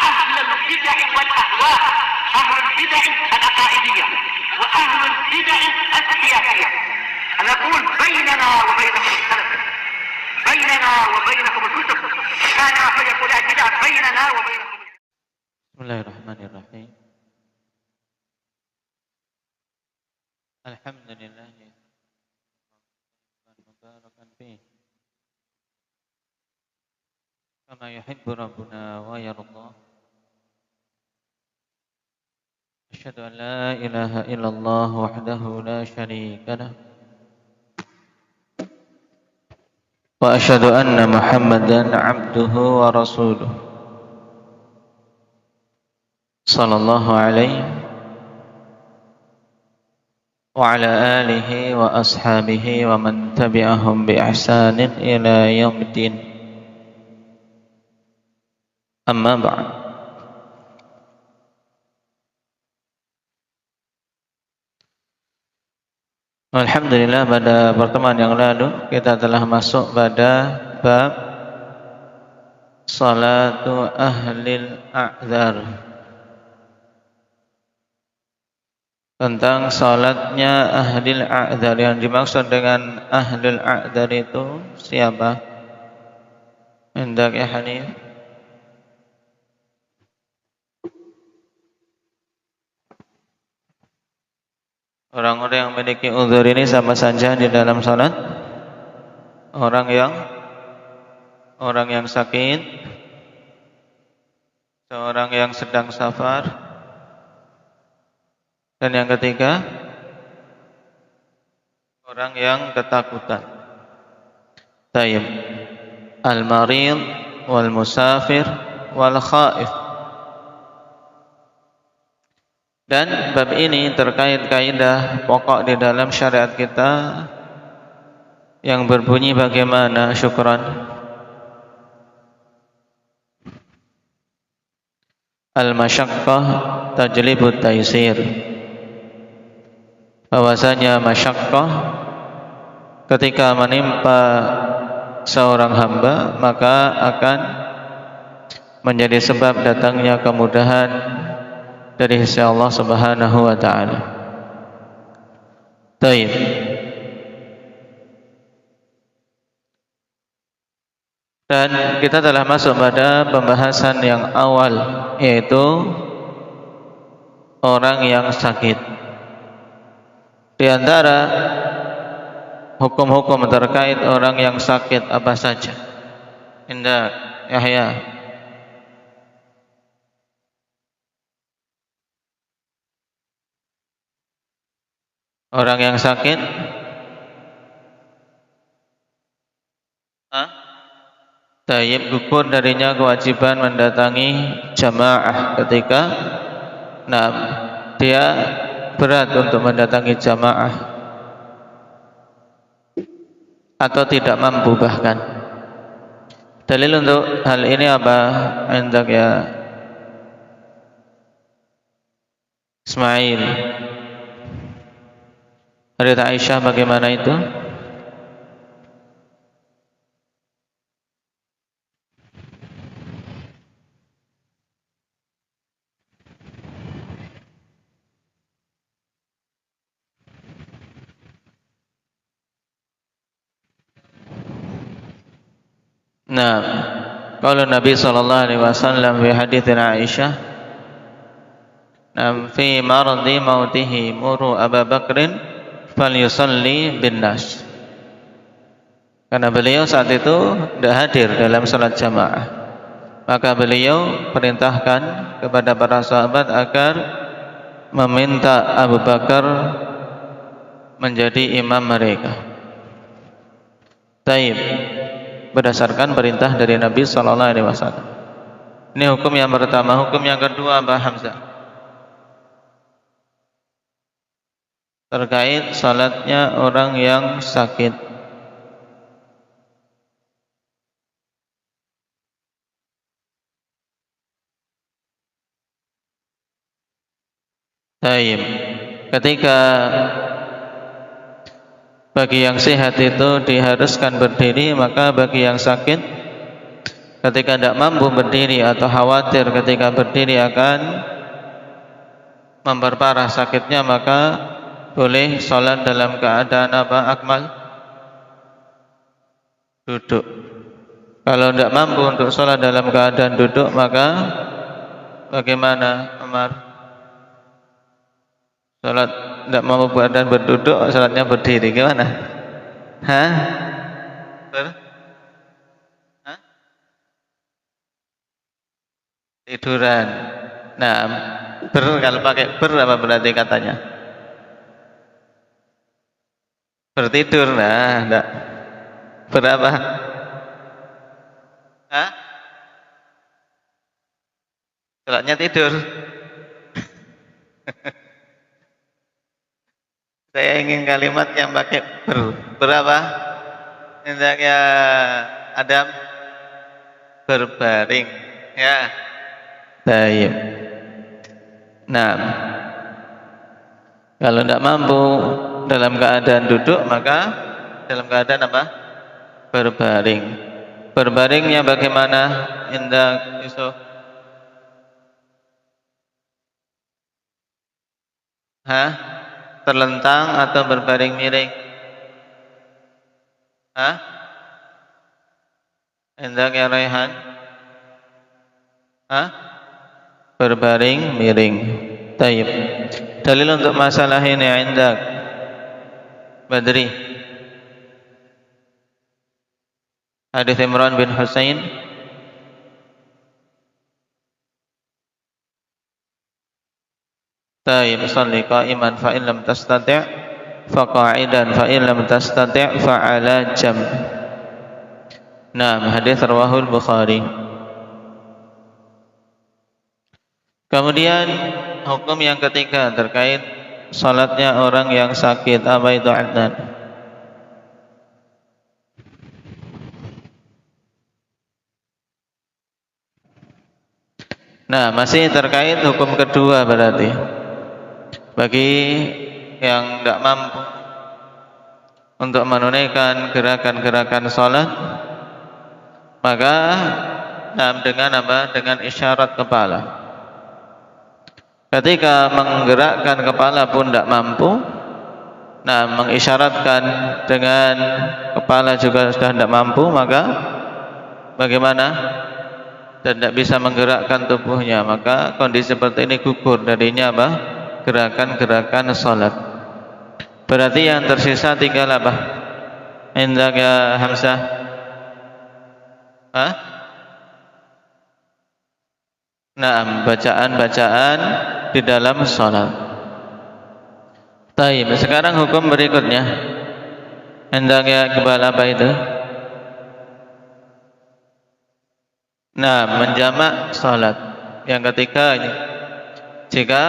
أهل البدع والأهواء، أهل البدع العقائدية وأهل البدع السياسية. أنا أقول بيننا وبينكم السلف، بيننا وبينكم الكتب، كان فيقول البدع بيننا وبينكم. بسم الله الرحمن الرحيم. الحمد لله مباركا فيه كما يحب ربنا ويرضى. أشهد أن لا إله إلا الله وحده لا شريك له، وأشهد أن محمدا عبده ورسوله صلى الله عليه وعلى آله وأصحابه ومن تبعهم بإحسان إلى يوم الدين. أما بعد. Alhamdulillah, pada pertemuan yang lalu kita telah masuk pada bab salatu ahlil a'dzar, tentang salatnya ahlil a'dzar. Yang dimaksud dengan ahlil a'dzar itu siapa? Hendak ya Hanif? Orang-orang yang memiliki uzur ini sama saja di dalam salat. Orang yang sakit, seorang yang sedang safar, dan yang ketiga orang yang ketakutan. Tayyib. Al-marid wal musafir wal khaif. Dan bab ini terkait kaidah pokok di dalam syariat kita yang berbunyi bagaimana? Syukran. Al-masyaqqah tajlibut taysir. Bahwasanya masyaqqah ketika menimpa seorang hamba maka akan menjadi sebab datangnya kemudahan dari sisi Allah Subhanahu wa taala. Baik. Dan kita telah masuk pada pembahasan yang awal, yaitu orang yang sakit. Di antara hukum-hukum terkait orang yang sakit apa saja? Indah Yahya. Orang yang sakit, tayyib, gugur darinya kewajiban mendatangi jamaah ketika dia berat untuk mendatangi jamaah atau tidak mampu bahkan. Dalil untuk hal ini apa? Hendak ya Ismail. Hadits Aisyah bagaimana itu? Nah, kalau Nabi sallallahu alaihi wasallam fi hadits Aisyah, fi maradi mautihi muru Abu Bakrin falyusalli bin nas. Karena beliau saat itu tidak hadir dalam salat jamaah, maka beliau perintahkan kepada para sahabat agar meminta Abu Bakar menjadi imam mereka. Taib, berdasarkan perintah dari Nabi sallallahu alaihi wasallam. Ini hukum yang pertama. Hukum yang kedua, Mbah Hamzah, terkait salatnya orang yang sakit. Taib. Ketika bagi yang sehat itu diharuskan berdiri, maka bagi yang sakit ketika tidak mampu berdiri atau khawatir ketika berdiri akan memperparah sakitnya, maka boleh sholat dalam keadaan apa? Akmal? Duduk. Kalau tidak mampu untuk sholat dalam keadaan duduk, maka bagaimana, Umar? Sholat tidak mampu keadaan berduduk, sholatnya berdiri, gimana? Hah? Hah? Tiduran. Nah, kalau pakai apa berarti katanya? Bertidur. Nah, enggak. Berapa? Hah? Sholatnya tidur. Saya ingin kalimat yang pakai berapa? Hendaknya Adam berbaring, ya. Baik. Nah, kalau tidak mampu dalam keadaan duduk, maka dalam keadaan apa? Berbaring. Berbaringnya bagaimana? Indah Yusuf? Hah? Terlentang atau berbaring miring? Hah? Indah ya Raihan? Hah? Berbaring miring. Taib. Dalil untuk masalah ini Indah Badri. Hadis Imran bin Husain. Taib, salli qa'iman fa in lam tastati' fa qa'idan fa in lam tastati' fa 'ala jam. Naam, hadis rawahul Bukhari. Kemudian hukum yang ketiga terkait salatnya orang yang sakit, apa itu Adnan? Nah, masih terkait hukum kedua berarti. Bagi yang tidak mampu untuk menunaikan gerakan-gerakan salat, maka dengan apa? Dengan isyarat kepala. Ketika menggerakkan kepala pun tidak mampu, mengisyaratkan dengan kepala juga sudah tidak mampu, maka bagaimana? Dan tidak bisa menggerakkan tubuhnya, maka kondisi seperti ini gugur darinya apa? Gerakan-gerakan salat. Berarti yang tersisa tinggal apa? Indah ya Hamzah? Hah? Nah, bacaan-bacaan di dalam salat. Taib. Sekarang hukum berikutnya. Hendaknya kebal apa itu? Nah, menjamak salat. Yang ketiga ini, jika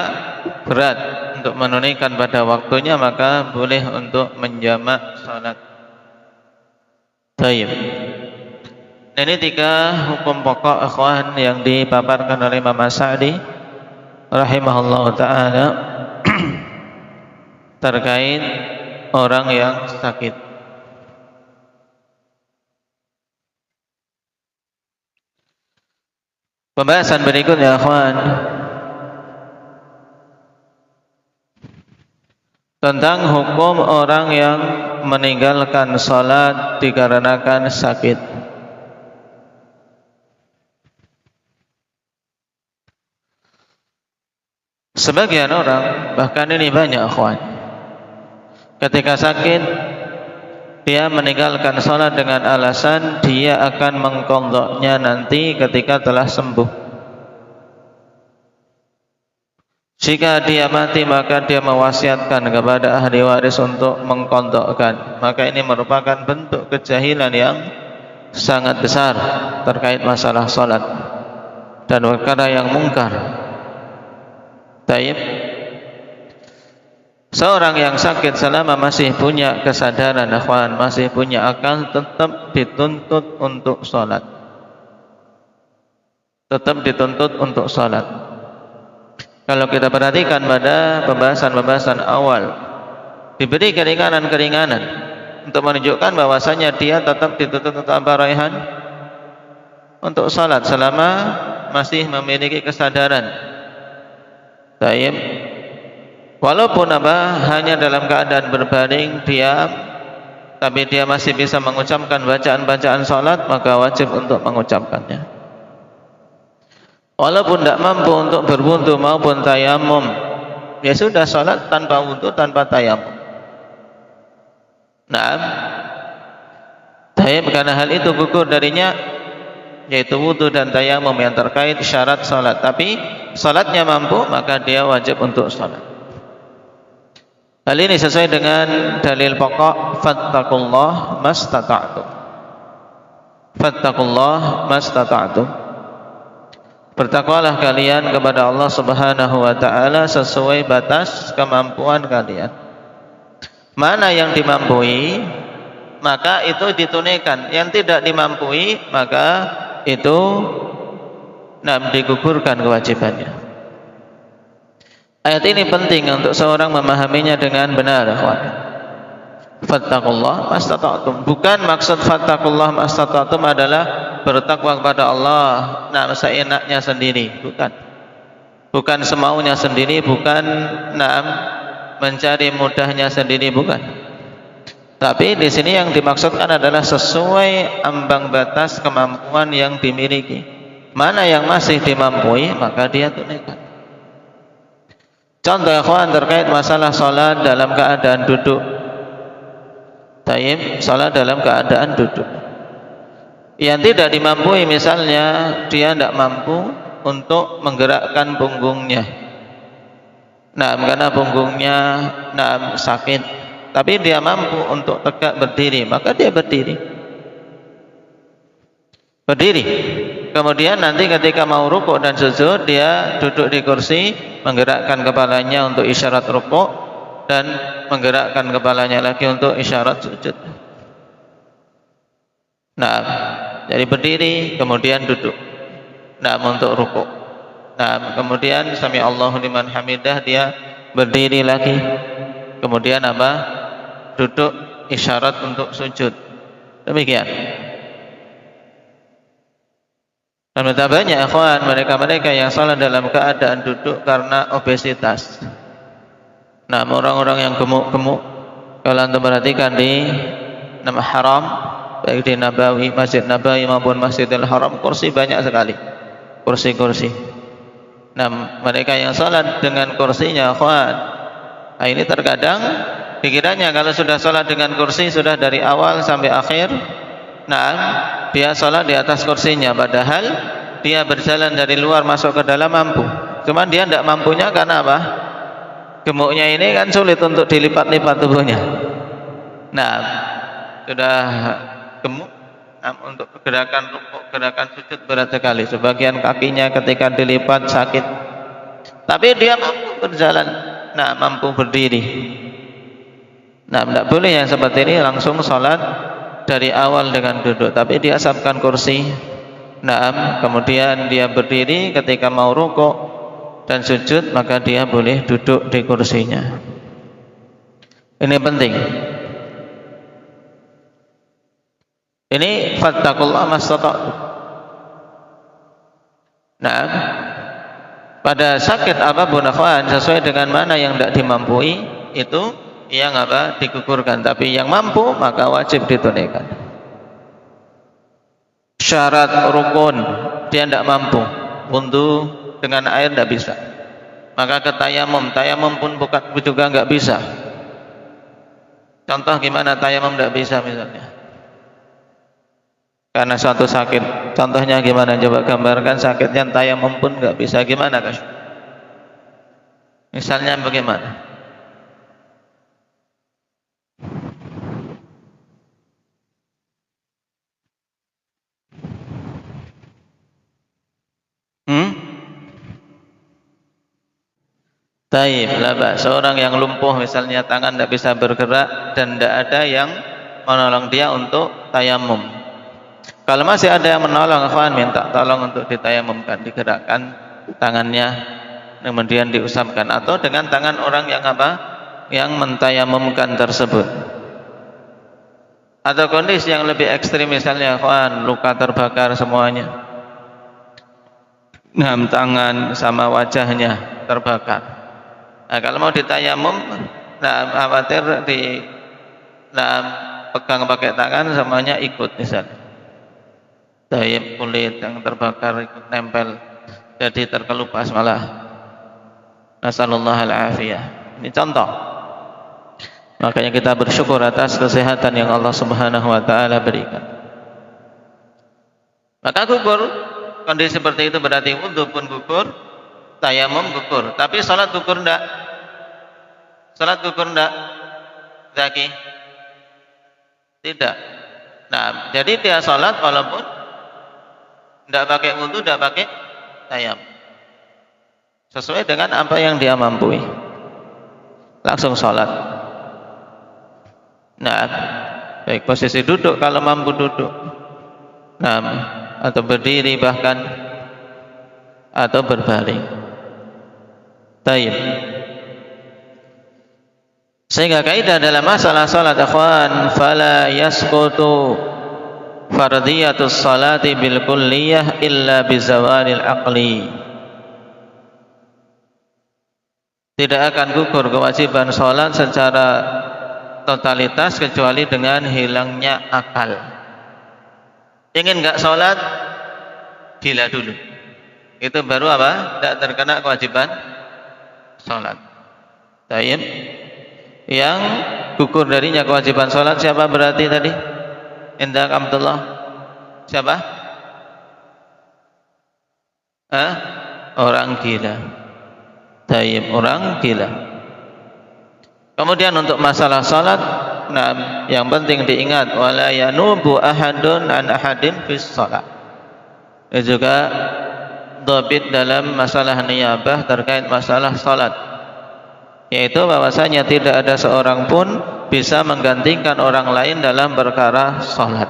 berat untuk menunaikan pada waktunya, maka boleh untuk menjamak salat. Taib. Ini tiga hukum pokok ikhwan yang dipaparkan oleh Imam As-Sa'di rahimahullah ta'ala terkait orang yang sakit. Pembahasan berikutnya ikhwan tentang hukum orang yang meninggalkan salat dikarenakan sakit. Sebagian orang, bahkan ini banyak ikhwan, ketika sakit dia meninggalkan salat dengan alasan dia akan mengqadha'nya nanti ketika telah sembuh. Jika dia mati, maka dia mewasiatkan kepada ahli waris untuk mengqadha'kan. Maka ini merupakan bentuk kejahilan yang sangat besar terkait masalah salat dan perkara yang mungkar. Taib. Seorang yang sakit selama masih punya kesadaran, akhwan, masih punya akal, tetap dituntut untuk salat. Tetap dituntut untuk salat. Kalau kita perhatikan pada pembahasan-pembahasan awal, diberi keringanan-keringanan untuk menunjukkan bahwasanya dia tetap dituntut untuk apa, Raihan? untuk salat selama masih memiliki kesadaran. Taib. Walaupun hanya dalam keadaan berbaring, diam, tapi dia masih bisa mengucapkan bacaan-bacaan salat, maka wajib untuk mengucapkannya. Walaupun tidak mampu untuk berwudu maupun tayamum, ya sudah salat tanpa wudu, tanpa tayamum. Naam. Taib, karena hal itu gugur darinya, yaitu wudu dan tayamum yang terkait syarat salat. Tapi salatnya mampu, maka dia wajib untuk salat. Hal ini sesuai dengan dalil pokok fattaqullah mastata'tum. Fattaqullah mastata'tum. Bertakwalah kalian kepada Allah Subhanahu wa taala sesuai batas kemampuan kalian. Mana yang dimampui, maka itu ditunaikan. Yang tidak dimampui, maka itu digugurkan kewajibannya. Ayat ini penting untuk seorang memahaminya dengan benar. Fattaqullah mastata'tum. Bukan maksud fattaqullah mastata'tum adalah bertakwa kepada Allah seenaknya sendiri, bukan. Bukan semaunya sendiri, bukan mencari mudahnya sendiri, bukan. Tapi di sini yang dimaksudkan adalah sesuai ambang batas kemampuan yang dimiliki. Mana yang masih dimampui, maka dia tunaikan. Contoh ikhwan terkait masalah salat dalam keadaan duduk. Taib, salat dalam keadaan duduk. Yang tidak dimampui, misalnya dia tidak mampu untuk menggerakkan punggungnya. Karena punggungnya sakit, tapi dia mampu untuk tegak berdiri, maka dia berdiri. Berdiri. Kemudian nanti ketika mau rukuk dan sujud, dia duduk di kursi, menggerakkan kepalanya untuk isyarat rukuk dan menggerakkan kepalanya lagi untuk isyarat sujud. Jadi berdiri, kemudian duduk. Untuk rukuk. Kemudian sami Allahu liman hamidah, dia berdiri lagi. Kemudian duduk isyarat untuk sujud. Demikian. Dan betapa banyak ikhwan mereka yang salat dalam keadaan duduk karena obesitas. Orang-orang yang gemuk-gemuk, kalau antum perhatikan di nama haram, baik di Nabawi, Masjid Nabawi maupun Masjidil Haram, kursi banyak sekali. Kursi-kursi. Mereka yang salat dengan kursinya, ikhwan, ini terkadang pikirannya kalau sudah salat dengan kursi, sudah dari awal sampai akhir, dia salat di atas kursinya, padahal dia berjalan dari luar masuk ke dalam mampu. Cuman dia tidak mampunya karena apa? Gemuknya ini kan sulit untuk dilipat-lipat tubuhnya. Sudah gemuk, untuk gerakan rukuk, gerakan sujud berat sekali. Sebagian kakinya ketika dilipat sakit. Tapi dia mampu berjalan, mampu berdiri. Tidak boleh yang seperti ini langsung salat dari awal dengan duduk, tapi dia siapkan kursi. Kemudian dia berdiri ketika mau rukuk dan sujud, maka dia boleh duduk di kursinya. Ini penting. Ini fattaqullah mastata'tum. Pada sakit apapun ikhwan, sesuai dengan mana yang tidak dimampui, itu yang digugurkan. Tapi yang mampu, maka wajib ditunaikan. Syarat rukun, dia tidak mampu, wudu dengan air tidak bisa, maka ke tayamum pun juga nggak bisa. Contoh gimana tayamum tidak bisa misalnya? Karena suatu sakit. Contohnya gimana? Coba gambarkan sakitnya, tayamum pun nggak bisa, gimana guys? Misalnya bagaimana? Taib, seorang yang lumpuh misalnya, tangan tidak bisa bergerak dan tidak ada yang menolong dia untuk tayamum. Kalau masih ada yang menolong, ikhwan, minta tolong untuk ditayamumkan, digerakkan tangannya, kemudian diusapkan, atau dengan tangan orang yang mentayamumkan tersebut. Atau kondisi yang lebih ekstrim misalnya, ikhwan, luka terbakar semuanya, tangan sama wajahnya terbakar. Nah, kalau mau ditayamum, khawatir pegang pakai tangan semuanya ikut misalnya. Kulit yang terbakar ikut nempel, jadi terkelupas malah. Nasallallahu al-afiyah. Ini contoh. Makanya kita bersyukur atas kesehatan yang Allah Subhanahu wa taala berikan. Maka gugur, kondisi seperti itu berarti wudu pun gugur, tayamum gugur. Tapi salat gugur enggak? Salat gugur enggak? Zaki? Tidak. Nah, jadi dia salat walaupun enggak pakai wudu, enggak pakai tayamum. Sesuai dengan apa yang dia mampu. Langsung salat. Nah, baik posisi duduk kalau mampu duduk. Nah, atau berdiri bahkan, atau berbaring. Tayyib. Sehingga kaidah dalam masalah salat akhwan, fala yasqutu fardiyatus salati bil kulliyah illa bizawalil aqli. Tidak akan gugur kewajiban salat secara totalitas kecuali dengan hilangnya akal. Ingin enggak salat, gila dulu. Itu baru apa? Tidak terkena kewajiban salat. Tayyib. Yang gugur darinya kewajiban salat siapa berarti tadi? Indah Abdullah. Siapa? Orang gila. Tayyib, orang gila. Kemudian untuk masalah salat, yang penting diingat wala yanubu ahadun an ahadin fis shalah. Ini juga dhabit dalam masalah niyabah terkait masalah salat, yaitu bahwasanya tidak ada seorang pun bisa menggantikan orang lain dalam perkara salat.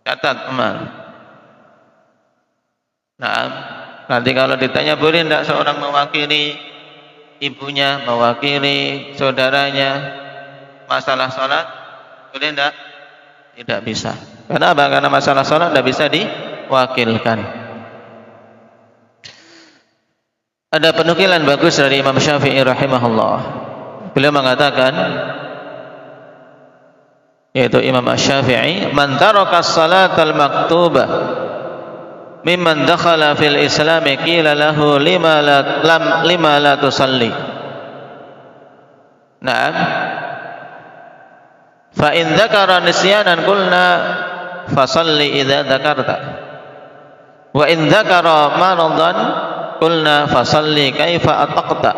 Catat teman. Nanti kalau ditanya boleh tidak seorang mewakili ibunya, mewakili saudaranya masalah salat, boleh tidak? Tidak bisa. Kenapa? Karena masalah salat tidak bisa diwakilkan. Ada penukilan bagus dari Imam Syafi'i rahimahullah. Beliau mengatakan, yaitu Imam Syafi'i, man taraka as-salatal maktubah mimman dakhala fil islami qila lahu lima la tusalli. Naam. Fa in dzakara nisyanan qulna fasalli idza dzakarta. Wa in dzakara maradan qulna fasalli kaifa ataqta.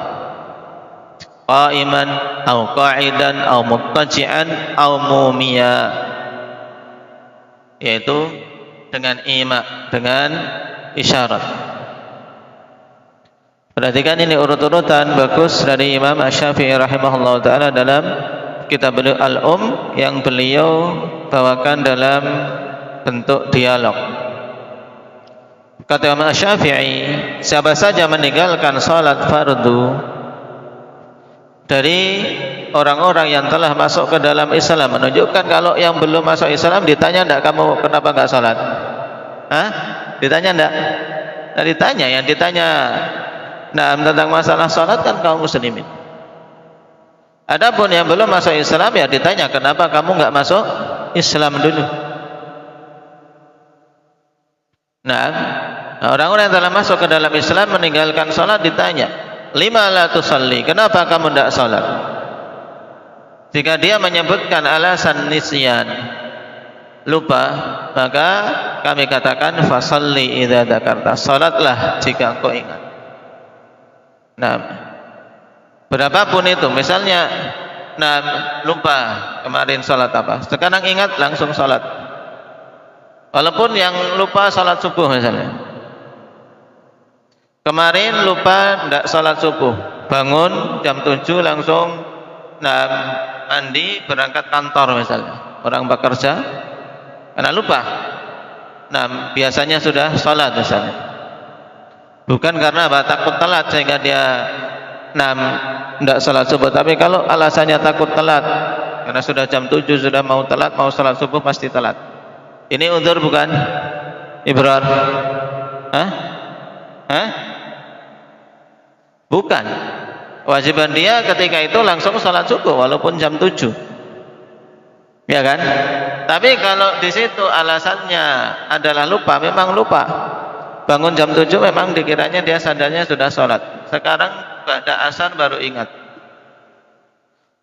Qa'iman aw qa'idan aw muttaji'an aw mumiya. Yaitu dengan ima, dengan isyarat. Perhatikan ini urut-urutan bagus dari Imam Asy-Syafi'i rahimahullah ta'ala dalam kitab beliau Al-Um yang beliau bawakan dalam bentuk dialog. Kata Imam Asy-Syafi'i, siapa saja meninggalkan salat fardu dari orang-orang yang telah masuk ke dalam Islam, menunjukkan kalau yang belum masuk Islam ditanya enggak kamu kenapa enggak salat? Ditanya enggak? Nah, ditanya, yang ditanya tentang masalah salat kan kaum muslimin. Adapun yang belum masuk Islam ya ditanya kenapa kamu enggak masuk Islam dulu. Nah, orang-orang yang telah masuk ke dalam Islam meninggalkan salat ditanya, lima la tusalli, kenapa kamu tidak salat? Jika dia menyebutkan alasan nisyan, lupa, maka kami katakan fasalli idza dzakarta, salatlah jika engkau ingat. Nah, berapapun itu, misalnya lupa kemarin salat apa, sekarang ingat langsung salat. Walaupun yang lupa salat subuh misalnya, kemarin lupa tidak salat subuh, bangun jam 7 langsung mandi berangkat kantor misalnya, orang bekerja karena lupa. Biasanya sudah salat misalnya, bukan karena takut telat sehingga dia tidak salat subuh, tapi kalau alasannya takut telat karena sudah jam 7 sudah mau telat, mau salat subuh pasti telat. Ini udzur bukan ibrar? Hah? Hah? Bukan. Kewajiban dia ketika itu langsung sholat subuh walaupun jam 7. Ya kan? Tapi kalau di situ alasannya adalah lupa, memang lupa. Bangun jam 7 memang dikiranya dia sadarnya sudah sholat. Sekarang ba'da asar baru ingat.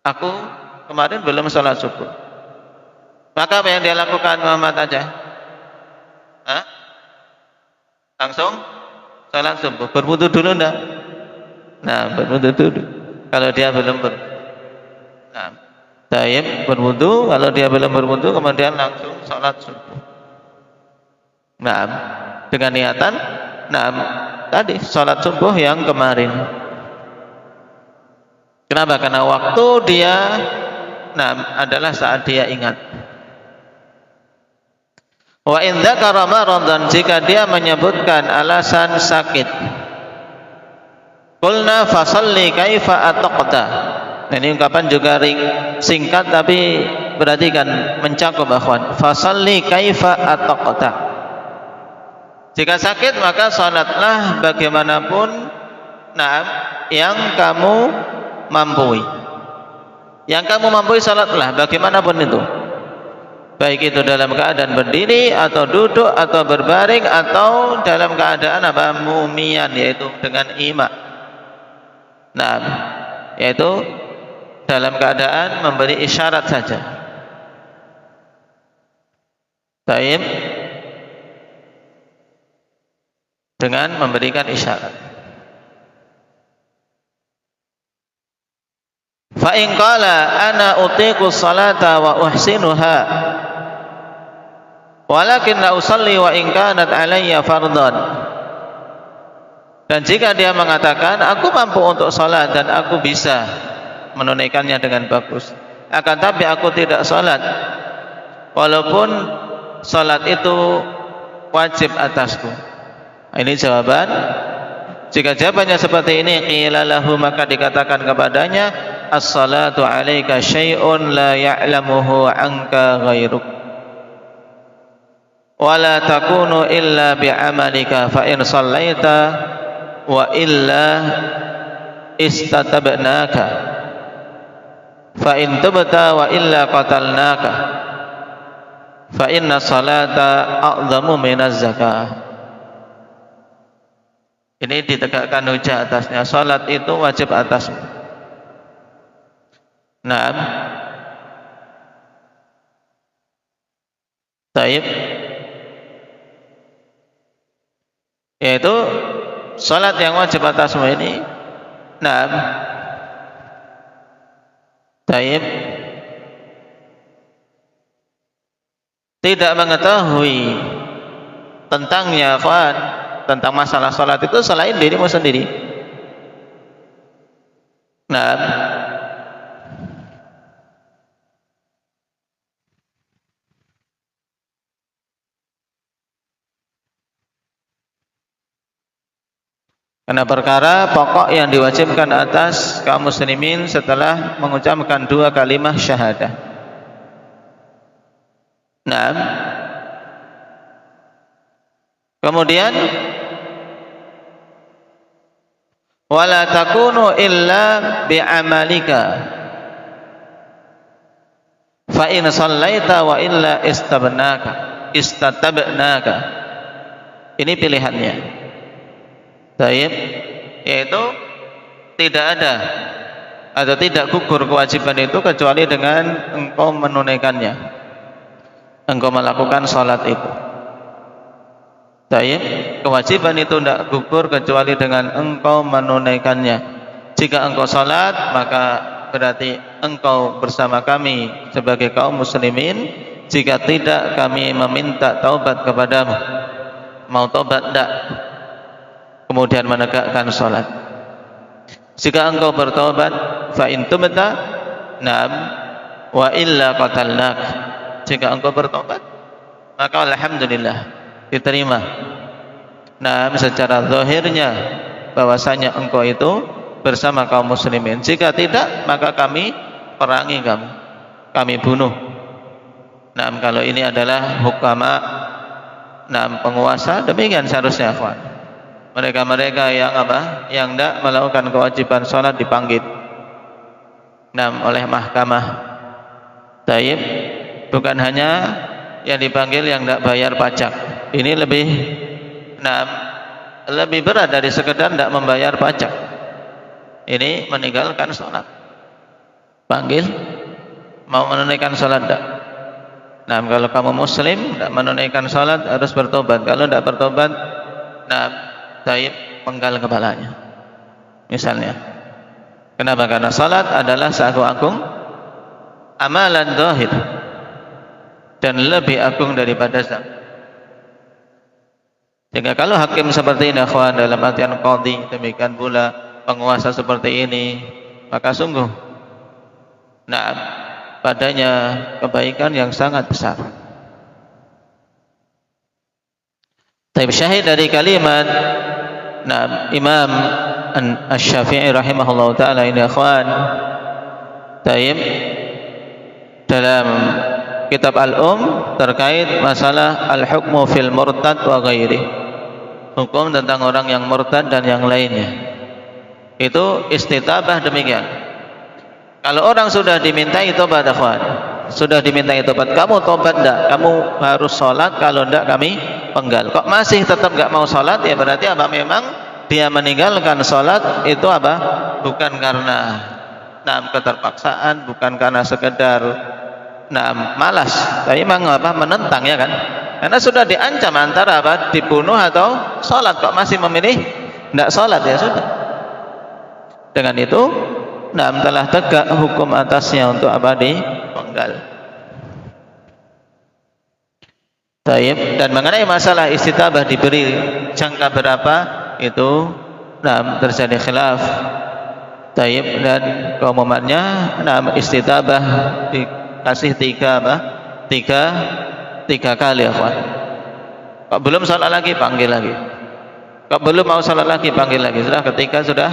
Aku kemarin belum sholat subuh. Maka apa yang dia lakukan Muhammad aja? Hah? Langsung sholat subuh. Berwudu dulu enggak? Nah, berwudu dulu. Kalau dia belum nah, tayyib berwudu. Kalau dia belum berwudu, kemudian langsung sholat subuh. Nah, dengan niatan, nah tadi sholat subuh yang kemarin. Kenapa? Karena waktu dia, nah adalah saat dia ingat. Wa in dzakara maradan, jika dia menyebutkan alasan sakit. Qulna fasalli kaifa ataqta. Nah, ini ungkapan juga singkat tapi perhatikan mencakup akhwan. Fasalli kaifa ataqta. Jika sakit maka salatlah bagaimanapun nah yang kamu mampu. Yang kamu mampu salatlah bagaimanapun itu. Baik itu dalam keadaan berdiri atau duduk atau berbaring atau dalam keadaan apa? Mumian, yaitu dengan ima. Nah, yaitu dalam keadaan memberi isyarat saja. Taib dengan memberikan isyarat. Fa in qala ana utiqu salata wa uhsinuha walakin la usalli wa in kanat alayya fardhan. Dan jika dia mengatakan aku mampu untuk salat dan aku bisa menunaikannya dengan bagus, akan tapi aku tidak salat walaupun salat itu wajib atasku. Ini jawaban. Jika jawabannya seperti ini, qila lahu, maka dikatakan kepadanya, as-salatu 'alaika syai'un la ya'lamuhu 'anka ghairuk. Wa la takunu illa bi'amalika fa in shallaita wa illa istatabnaka fa in tubta wa illa qatalnaka fa inna salata a'zamu minaz zakah. Ini ditegakkan hujah atasnya. Salat itu wajib atasmu. Naam. Taib. Yaitu salat yang wajib atasmu ini. Naam. Taib. Tidak mengetahui tentangnya, tentang masalah salat itu selain dirimu sendiri. Nah, karena perkara pokok yang diwajibkan atas kaum muslimin setelah mengucapkan 2 kalimat syahadah. Nah, kemudian wala takunu illa bi'amalika fa in shallaita wa illa istatabnaka. Ini pilihannya. Baik, yaitu tidak ada atau tidak gugur kewajiban itu kecuali dengan engkau menunaikannya, engkau melakukan salat itu. Baik, kewajiban itu tidak gugur kecuali dengan engkau menunaikannya. Jika engkau salat, maka berarti engkau bersama kami sebagai kaum muslimin. Jika tidak, kami meminta taubat kepadamu. Mau taubat tidak? Kemudian menegakkan salat. Jika engkau bertaubat, fa in tubta, na'am, wa illa qatalnak. Jika engkau bertaubat, maka alhamdulillah diterima. Nah, secara zahirnya bahwasanya engkau itu bersama kaum muslimin. Jika tidak, maka kami perangi kamu, kami bunuh. Nah, kalau ini adalah hukama penguasa, demikian seharusnya ikhwan. Mereka-mereka yang yang tidak melakukan kewajiban sholat dipanggil oleh mahkamah. Taib, bukan hanya yang dipanggil yang tidak bayar pajak. Ini lebih berat dari sekedar tidak membayar pajak. Ini meninggalkan sholat. Panggil, mau menunaikan sholat tidak? Kalau kamu muslim tidak menunaikan sholat harus bertobat. Kalau tidak bertobat, taib, penggal kepalanya. Misalnya. Kenapa? Karena sholat adalah seagung-agung amalan zahir dan lebih agung daripada zakat. Sehingga kalau hakim seperti ini, akhwan, dalam artian qadhi, demikian pula penguasa seperti ini, maka sungguh padanya kebaikan yang sangat besar. Taib, syahid dari kalimat Imam Asy-Syafi'i rahimahullah ta'ala ini, akhwan, taib, dalam kitab terkait masalah al-hukmu fil murtad wa ghairi, hukum tentang orang yang murtad dan yang lainnya. Itu istitabah demikian. Kalau orang sudah dimintai tobat, akhwan, sudah dimintai tobat, kamu tobat enggak? Kamu harus sholat, kalau enggak kami penggal. Kok masih tetap enggak mau sholat? Ya berarti memang dia meninggalkan sholat itu bukan karena keterpaksaan, bukan karena sekedar malas, tapi memang menentang, ya kan? Karena sudah diancam antara dibunuh atau sholat, kok masih memilih tidak sholat, ya sudah. Dengan itu telah tegak hukum atasnya untuk dipenggal. Taib, dan mengenai masalah istitabah diberi jangka berapa, itu terjadi khilaf. Taib, dan keumumannya istitabah dikasih tiga kali, akhwan. Kok belum sholat lagi, panggil lagi. Kok belum mau sholat lagi, panggil lagi. Sudah ketika sudah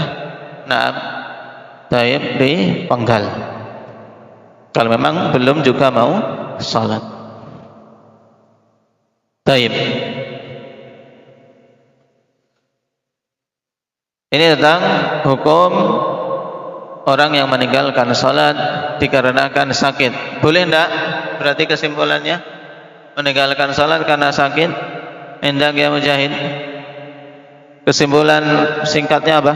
taib, dipenggal. Kalau memang belum juga mau sholat. Taib. Ini tentang hukum orang yang meninggalkan sholat dikarenakan sakit. Boleh enggak? Berarti kesimpulannya meninggalkan sholat karena sakit. Enggak, ya Mujahid? Kesimpulan singkatnya apa?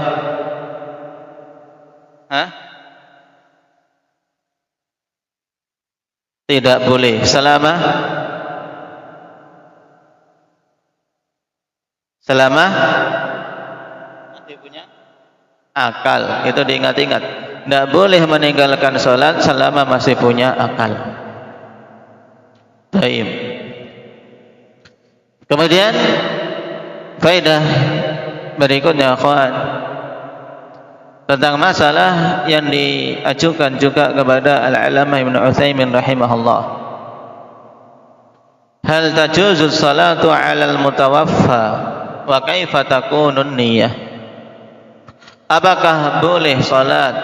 Tidak boleh selama masih punya akal. Itu diingat-ingat. Tidak boleh meninggalkan sholat selama masih punya akal. Baik. Kemudian faedah berikutnya, akhwan, tentang masalah yang diajukan juga kepada Al-Allamah Ibnu Utsaimin rahimahullah. Hal tajuzu salatu 'alal mutawaffa wa kaifa takunun niyyah? Apakah boleh salat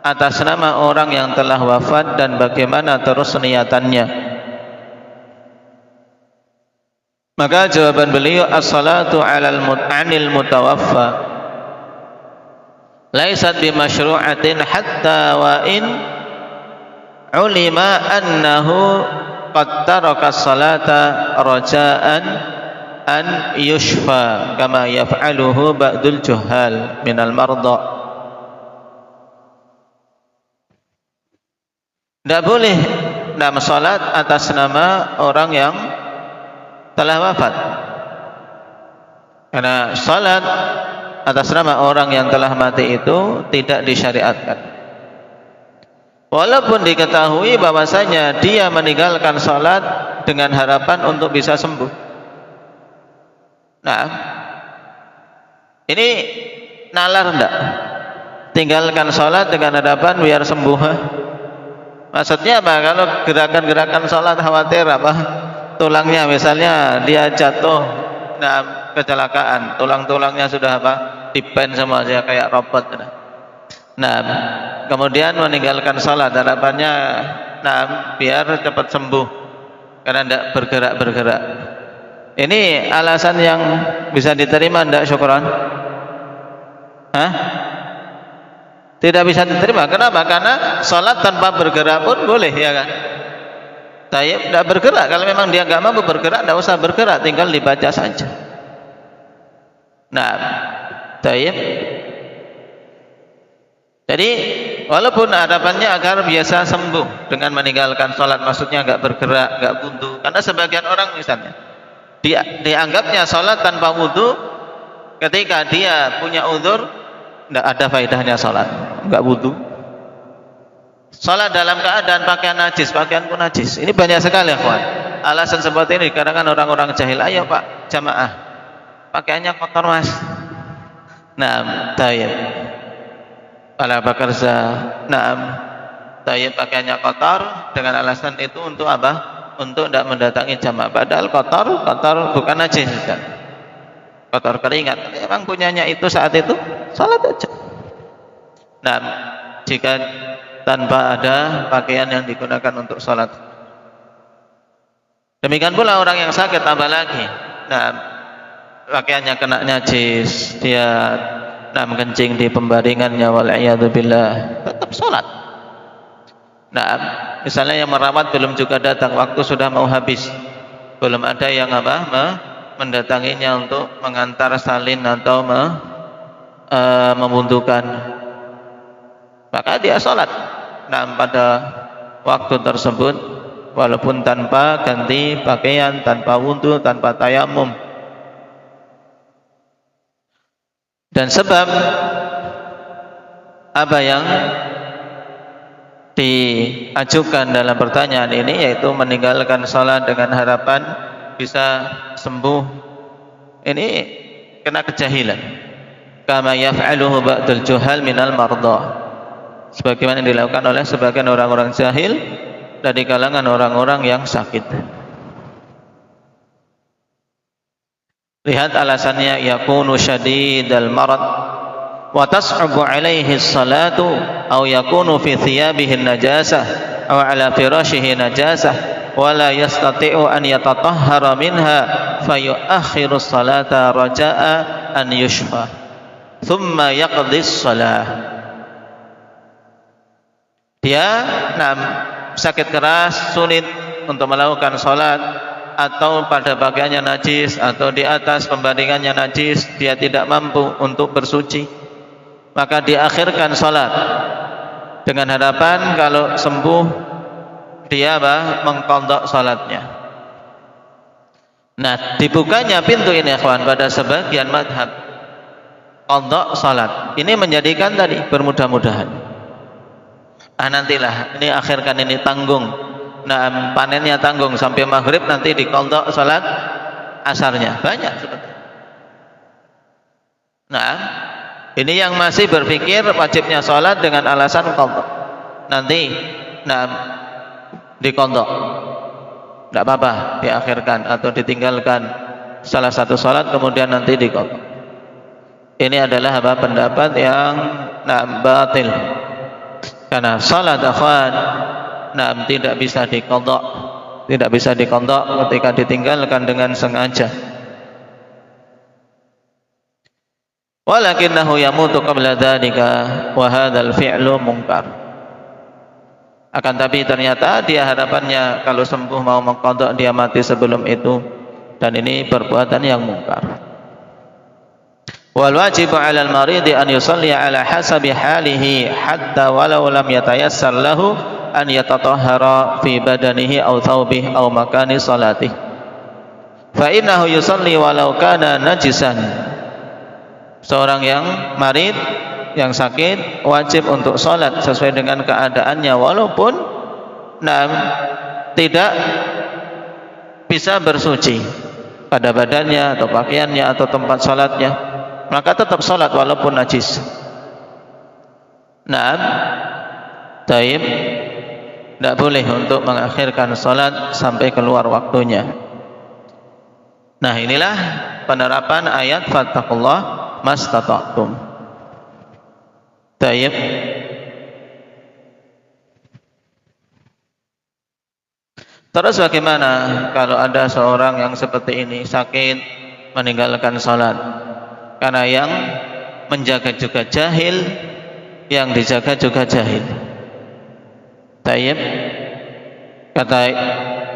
atas nama orang yang telah wafat dan bagaimana terus niatannya? Maka jawaban beliau, as-salatu 'anil mutawaffa laisat bimasyru'atin hatta wa in ulima annahu qad taraka as-salata raja'an an yushfa kama yaf'aluhu ba'dul juhal minal marda. Tidak boleh salat atas nama orang yang telah wafat, karena salat atas nama orang yang telah mati itu tidak disyariatkan. Walaupun diketahui bahwasanya dia meninggalkan salat dengan harapan untuk bisa sembuh. Nah, ini nalar enggak? Tinggalkan salat dengan harapan biar sembuh. Maksudnya apa? Kalau gerakan-gerakan salat khawatir tulangnya, misalnya dia jatuh, kecelakaan, tulang-tulangnya sudah dipen semua, dia kayak robot. Kemudian meninggalkan salat harapannya biar cepat sembuh karena tidak bergerak-bergerak. Ini alasan yang bisa diterima tidak, Syukron? Hah? Tidak bisa diterima. Kenapa? Karena sholat tanpa bergerak pun boleh, ya kan? Tayyib, tidak bergerak. Kalau memang dia nggak mampu bergerak, tidak usah bergerak, tinggal dibaca saja. Nah, tayyib. Jadi walaupun harapannya agar biasa sembuh dengan meninggalkan sholat, maksudnya nggak bergerak, nggak wudu. Karena sebagian orang misalnya dianggapnya sholat tanpa wudu, ketika dia punya uzur, tidak ada faedahnya sholat, nggak wudu. Sholat dalam keadaan pakaian najis, pakaianku najis. Ini banyak sekali ya kawan. Alasan seperti ini kadang orang-orang jahil. Ayo Pak jamaah, pakaiannya kotor Mas. Nah, tayyib. Ala bakarza, naam, tayyib pakaiannya kotor dengan alasan itu untuk apa? Untuk tidak mendatangi jamaah. Padahal kotor bukan najis, kotor keringat. Memang punyanya itu saat itu salat aja. Nah, jika tanpa ada pakaian yang digunakan untuk salat. Demikian pula orang yang sakit apalagi. Nah, pakaiannya kena najis, dia kencing di pembaringannya, wal'iyadzubillah, tetap sholat. Nah, misalnya yang merawat belum juga datang, waktu sudah mau habis, belum ada yang mendatanginya untuk mengantar salin atau membutuhkan, maka dia sholat. Nah, pada waktu tersebut, walaupun tanpa ganti pakaian, tanpa wudu, tanpa tayamum. Dan sebab apa yang diajukan dalam pertanyaan ini, yaitu meninggalkan sholat dengan harapan bisa sembuh, ini kena kejahilan. Kama yaf'aluhu ba'dul juhal minal mardha, sebagaimana yang dilakukan oleh sebagian orang-orang jahil dari kalangan orang-orang yang sakit. Lihat alasannya, yakunu syadidal marad wa tas'abu alaihi salatu aw yakunu fi thiyabihi najasah aw ala firashihi najasah wa la yastati'u an yatatahhara minha fayuakhiru salata raja'a an yushfa thumma yaqdi shalah. Dia sakit keras, sulit untuk melakukan salat, atau pada pakaiannya najis, atau di atas pembaringannya najis, dia tidak mampu untuk bersuci, maka diakhirkan sholat dengan harapan kalau sembuh dia mengqadha sholatnya. Nah, dibukanya pintu ini ikhwan pada sebagian madhab qadha sholat ini menjadikan tadi bermudah-mudahan, nantilah ini akhirkan, ini tanggung. Nah, panennya tanggung sampai maghrib, nanti diqadha salat asarnya. Banyak seperti. Nah, ini yang masih berpikir wajibnya salat dengan alasan qadha. Nanti diqadha. Tidak apa-apa, diakhirkan atau ditinggalkan salah satu salat kemudian nanti diqadha. Ini adalah pendapat yang batil. Karena salat akhwan tidak bisa diqadha, tidak bisa diqadha ketika ditinggalkan dengan sengaja. Walakinnahu yamutu qabla dzalika wa hadzal fi'lu munkar. Akan tapi ternyata dia harapannya kalau sembuh mau mengqadha dia mati sebelum itu, dan ini perbuatan yang munkar. Wal wajibu 'alal maridi an yusalli 'ala hasabi halihi hatta walau lam yatayassar lahu an yatatahhara fi badanihi aw thawbihi aw makani salatih fa innahu yusalli walau kana najisan. Seorang yang marid, yang sakit, wajib untuk salat sesuai dengan keadaannya walaupun tidak bisa bersuci pada badannya atau pakaiannya atau tempat salatnya, maka tetap salat walaupun najis. Taib, tidak boleh untuk mengakhirkan salat sampai keluar waktunya. Nah, inilah penerapan ayat fattaqullah mastata'tum. Taib. Terus bagaimana kalau ada seorang yang seperti ini sakit meninggalkan salat? Karena yang menjaga juga jahil, yang dijaga juga jahil. Tayyib, kata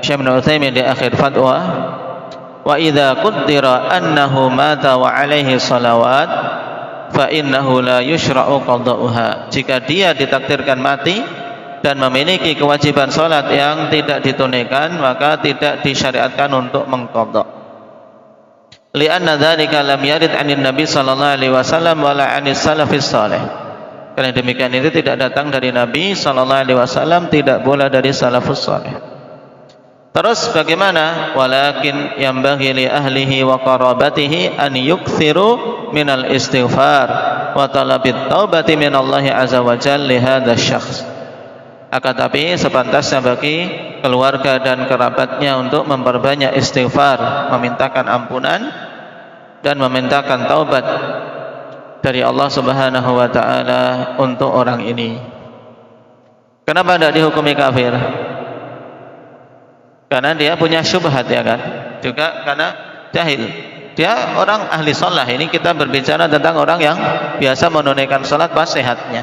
Syekh Ibnu Utsaimin di akhir fatwa, wa idza qaddara annahu mata wa alaihi salawat fa innahu la yushra'u qada'uha. Jika dia ditakdirkan mati dan memiliki kewajiban salat yang tidak ditunaikan, maka tidak disyariatkan untuk mengqadha. Li'anna dzalika lam yarid 'anil Nabi sallallahu alaihi wasallam wala 'anis salafis salih. Karena demikian itu tidak datang dari Nabi sallallahu alaihi wasallam, tidak pula dari salafus salih. Terus bagaimana? Walakin yambaghi li ahlihi wa qarabatihi an yukthiru minal istighfar wa talabit taubati minallahi azza wa jalla li hadzal syakhs. Akan tapi sepantasnya bagi keluarga dan kerabatnya untuk memperbanyak istighfar, memintakan ampunan dan memintakan taubat dari Allah Subhanahu wa taala untuk orang ini. Kenapa tidak dihukumi kafir? Karena dia punya syubhat, ya kan? Juga karena jahil. Dia orang ahli sholat. Ini kita berbicara tentang orang yang biasa menunaikan sholat pas sehatnya.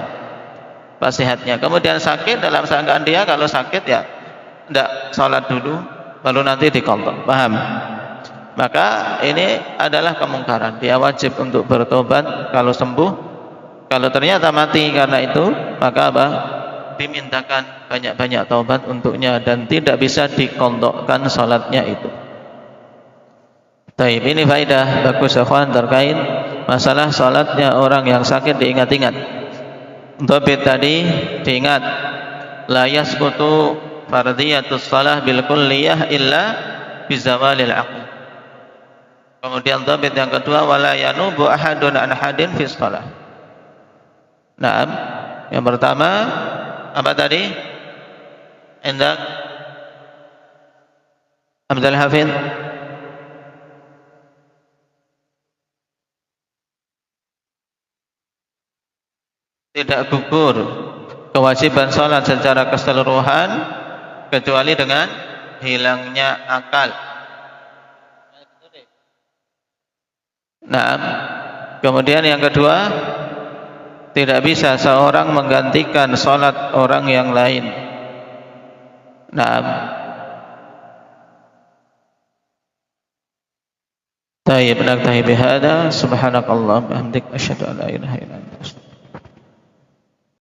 Pas sehatnya. Kemudian sakit, dalam sangkaan dia kalau sakit ya tidak sholat dulu, baru nanti diqadha. Paham? Maka ini adalah kemungkaran. Dia wajib untuk bertobat kalau sembuh. Kalau ternyata mati karena itu, maka apa? Dimintakan banyak-banyak taubat untuknya dan tidak bisa diqadhakan salatnya itu. Baik, ini faedah bagus ikhwan terkait masalah salatnya orang yang sakit diingat-ingat. Dhabit tadi diingat, la yasqutu fardhiyatus shalah bil kulliyah illa bizawalil aql. Kemudian dhabit yang kedua, wala yanubu ahadun an hadin fi shalah. Naam, yang pertama apa tadi? Indak Abdul Hafid. Tidak gugur kewajiban sholat secara keseluruhan kecuali dengan hilangnya akal. Nah, kemudian yang kedua, tidak bisa seorang menggantikan sholat orang yang lain. Nah, tayyib naktahi bihada, subhanakallah bihamdik, asyhadu an la ilaha illa